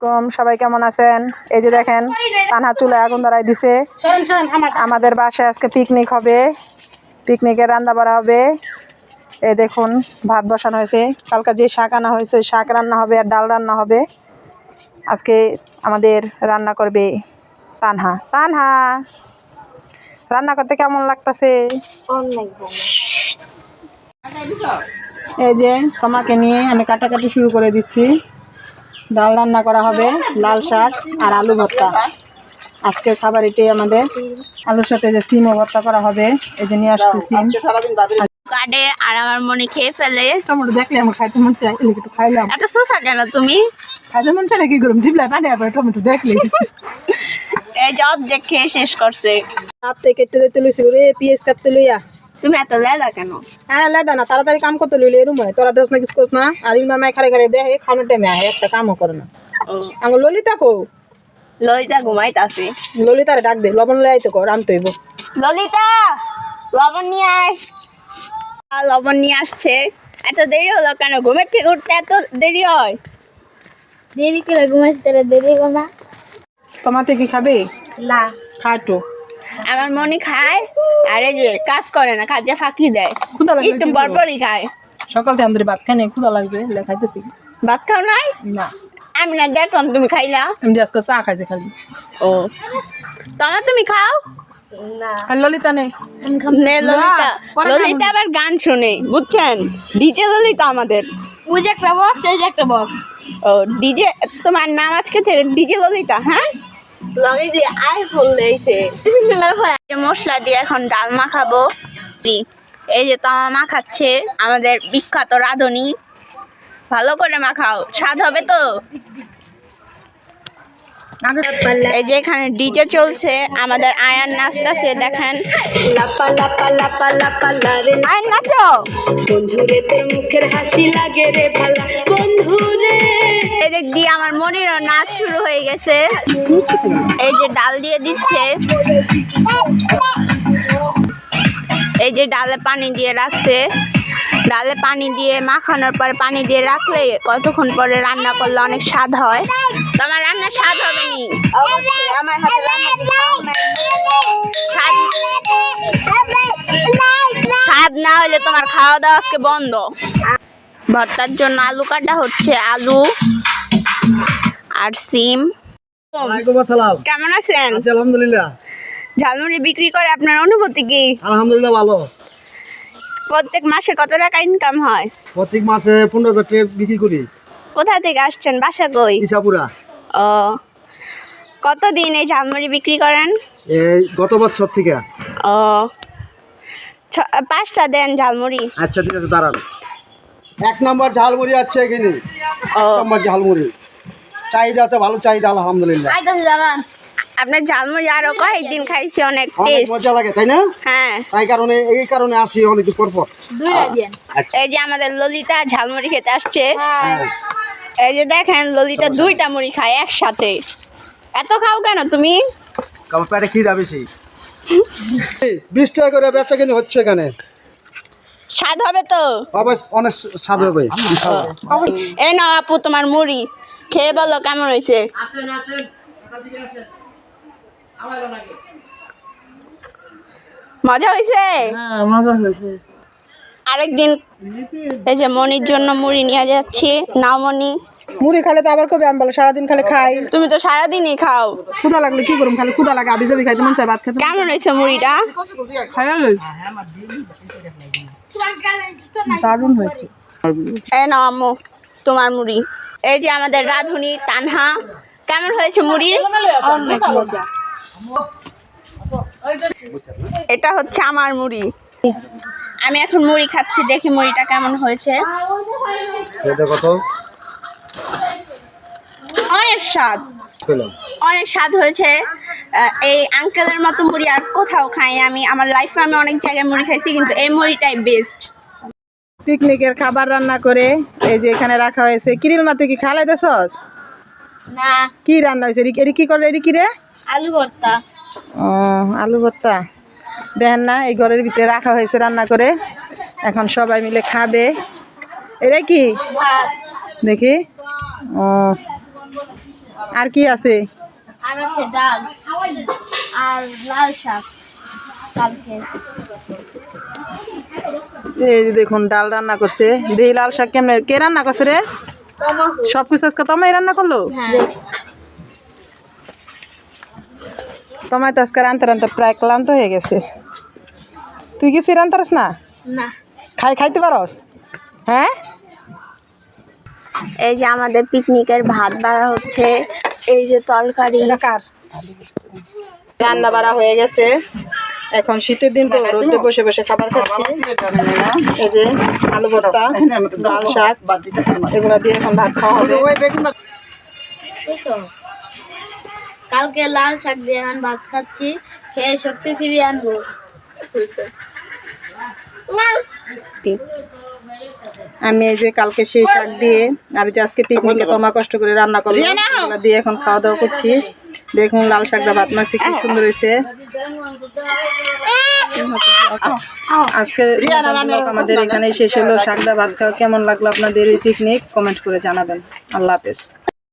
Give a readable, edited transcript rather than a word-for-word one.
কম সবাই কেমন আছেন? এই যে দেখেন তানহা চুলায় আগুন ধরাই দিছে। আমাদের বাসায় আজকে পিকনিক হবে, পিকনিকে রান্না বাড়া হবে। এই দেখুন ভাত বসানো হয়েছে, কালকে যে শাক আনা হয়েছে শাক রান্না হবে আর ডাল রান্না হবে। আজকে আমাদের রান্না করবে তানহা। তানহা রান্না করতে কেমন লাগতেছে? এই যে তোমাকে নিয়ে আমি কাটাকাটি শুরু করে দিচ্ছি। ডাল রান্না করা হবে, লাল শাক আর আলু ভর্তা। আজকের খাবার এটাই আমাদের। আলুর সাথে যে সিমও ভর্তা করা হবে, এই যে নিয়ে আসছি সিম। কাটে আর আমার মনে খেয়ে ফেলে। টমেটো দেখলে আমার খাইতে মন চাই, একটু খাইলাম। এত শোষা কেন তুমি? খাইতে মন চাইলে কি করুম, জিবলায় পানি আবার টমেটো দেখলে। এই যে অর্ধেক খেয়ে শেষ করছে। কাটতে কেটে দিতে লইছিল রে, পেঁয়াজ কাটতে লইয়া। তুমি এত লেদা কেন? হ্যাঁ লেদা না, তাড়াতাড়ি কাম করতে লইলে এরম হয়। তোরা দেশ না কিছু করছ না, আর ইলমা মাই খারে খারে দেখে খাওয়ানোর টাইমে আয়, একটা কামও করে না। আমার ললিতা কো? ললিতা ঘুমাইতাছে। ললিতারে ডাক দে, লবণ লই আইতে কর, আনতে হইব। ললিতা লবণ নিয়ে আয়। লবণ নিয়ে আসছে। এত দেরি হলো কেন? ঘুমের থেকে উঠতে এত দেরি হয়? দেরি করে ঘুমাইতে দেরি করো না। তোমাতে কি খাবে? না খাটো আমার মনে খায় আর এই যে কাজ করে না, কাজে ফাঁকি দেয়, ক্ষুধা লাগলে একটু কি করবো? বরবরই খায়। সকাল থেকে আমাদের ভাত খাই নাই, ক্ষুধা লাগছে, খাইতেছি ভাত খাও নাই? না। আমি না দেখলাম তুমি খাইলা। আমি যে আজকে চা খাইছে খালি। ও তোমার তুমি খাও না আর ললিতা নেই। নে ললিতা। পরে ললিতা আবার গান শুনে, বুঝছেন? ডিজে ললিতা আমাদের। ওই যে একটা বক্স, এই যে একটা বক্স। ও ডিজে, তোমার নাম আজকে থেকে ডিজে ললিতা? হ্যাঁ, লগে যে আইফোন লইছে। মশলা দিয়ে এখন ডাল মাখাবো। এই যে তোমা মাখাচ্ছে আমাদের বিখ্যাত রাঁধুনি। ভালো করে মাখাও, স্বাদ হবে তো। এই যে এখানে ডিজে চলছে, আমাদের আয়ান নাচতেছে, দেখেন। লাপা লাপা লাপা লাপা লারে আয়ান নাচো। বন্ধুরে তোর মুখের হাসি লাগে রে ভালা বন্ধুরে। এদিক দিয়ে আমার মনিরও নাচ শুরু হয়ে গেছে। এই যে ডাল দিয়ে দিচ্ছে, এই যে ডালে পানি দিয়ে রাখছে। ডালে পানি দিয়ে মাখানোর পরে পানি দিয়ে রাখলে কতক্ষণ পরে রান্না করলে অনেক স্বাদ হয়। তোমার রান্না স্বাদ হবে নি? আমার হাতে রান্না স্বাদ না হলে তোমার খাওয়া দাওয়া আজকে বন্ধ। ভর্তার জন্য আলু কাটা হচ্ছে, আলু আর সিম। ওয়ালাইকুম আসসালাম। কেমন আছেন? আছি আলহামদুলিল্লাহ। ঝালমুড়ি বিক্রি করে আপনার অনুভূতি কি? আলহামদুলিল্লাহ ভালো। প্রত্যেক মাসে কত টাকা ইনকাম হয়? প্রত্যেক মাসে 15,000 টাকা বিক্রি করি। কোথা থেকে আসছেন? বাসা কই? ইসাপুরা। ও, কতদিন এই ঝালমুড়ি বিক্রি করেন? এই গত বছর থেকে। ও, 5টা দেন ঝালমুড়ি। আচ্ছা ঠিক আছে দাঁড়ান। 1 নম্বর ঝালমুড়ি আছে এখানে। ও, 1 নম্বর ঝালমুড়ি। চাহিদা আছে, ভালো চাহিদা আলহামদুলিল্লাহ। আইতাছে জানান। আপনার ঝালমুড়ি আরো কয়েকদিন খাইছি, অনেক অনেক টেস্ট। মজা লাগে তাই না? হ্যাঁ, এই কারণে আসি অনেক পর পর। দুইটা দেন। আচ্ছা এই যে আমাদের ললিতা ঝালমুড়ি খেতে আসছে। হ্যাঁ। এই যে দেখেন ললিতা 2টা মুড়ি খায় একসাথে। এত খাও কেন তুমি? কারণ পেটে খিদা বেশি। 20 টাকা করে বেচা কিনে হচ্ছে এখানে। স্বাদ হবে তো? অবশ্য অনেক স্বাদ হবে। এই নাও আপু তোমার মুড়ি, খেয়ে বলো কেমন হয়েছে। মজা হয়েছে? হ্যাঁ মজা হয়েছে। আরেকদিন এই যে মনির জন্য মুড়ি নিয়ে যাচ্ছি। নাও মনি। মুড়ি খালে তো আবার কবে আমি বলো, সারাদিন খালে খাই। তুমি তো সারাদিনই খাও। ক্ষুধা লাগলে কি করুম, খালি ক্ষুধা লাগে, আবি যাবি খাইতে মন চাই, ভাত খেতে কেমন হয়েছে মুড়িটা? খাইয়া লই। দারুণ হয়েছে। এই নাও আম্মু তোমার মুড়ি। এই যে আমাদের রাঁধুনি তানহা, কেমন হয়েছে মুড়ি? অনেক মজা। এটা হচ্ছে আমার মুড়ি। আমি এখন মুড়ি খাচ্ছি, দেখি মুড়িটা কেমন হয়েছে। এটা কত? অনেক স্বাদ, পেলাম। অনেক স্বাদ হয়েছে। এই আঙ্কেলের মতো মুড়ি আর কোথাও খাই আমি। আমার লাইফে আমি অনেক জায়গায় মুড়ি খাইছি, কিন্তু এই মুড়িটাই বেস্ট। পিকনিকের খাবার রান্না করে এই যে এখানে রাখা হয়েছে। কিরিল মা তুই কি খালাইতেছস? না কি রান্না হয়েছে? এটি কি করে? এটি কি রে? আলু ভর্তা। ও আলু ভর্তা। দেখেন না, এই ঘরের ভিতরে রাখা হয়েছে রান্না করে, এখন সবাই মিলে খাবে। এটা কি ভাত। দেখি? ও আর কি আছে? আর আছে ডাল আর লাল শাক কালকে। এই যে দেখুন ডাল রান্না করছে। দেই লাল শাক কেমনে কে রান্না করছে রে? সব কিছু আজকে তোমায় রান্না করলো? হ্যাঁ। তোমায় তো আজকে রান্তে রান্তে প্রায় ক্লান্ত হয়ে গেছে। তুই কিছু রান্তে পারিস না? না। খাইতে পারস? হ্যাঁ। এই যে আমাদের পিকনিকের ভাত বাড়া হচ্ছে, এই যে তরকারি। রান্না বাড়া হয়ে গেছে। এখন শীতের দিন তো রোদে বসে বসে খাবার খাচ্ছি। এই যে আলু ভর্তা, লাল শাক, এগুলো দিয়ে এখন ভাত খাওয়া হবে। কালকে লাল শাক দিয়ে আমি ভাত খাচ্ছি, খেয়ে শক্তি ফিরিয়ে আনবো। আমি এই যে কালকে সেই শাক দিয়ে আর যে আজকে পিকনিকে তোমা কষ্ট করে রান্না করলাম এগুলো দিয়ে এখন খাওয়া দাওয়া করছি। দেখুন লাল শাকটা ভাত মাখছি কি সুন্দর হয়েছে। আজকে আমাদের এখানে শেষ হলো। শাকদা ভাত খাওয়া কেমন লাগলো আপনাদের এই পিকনিক কমেন্ট করে জানাবেন। আল্লাহ হাফেজ।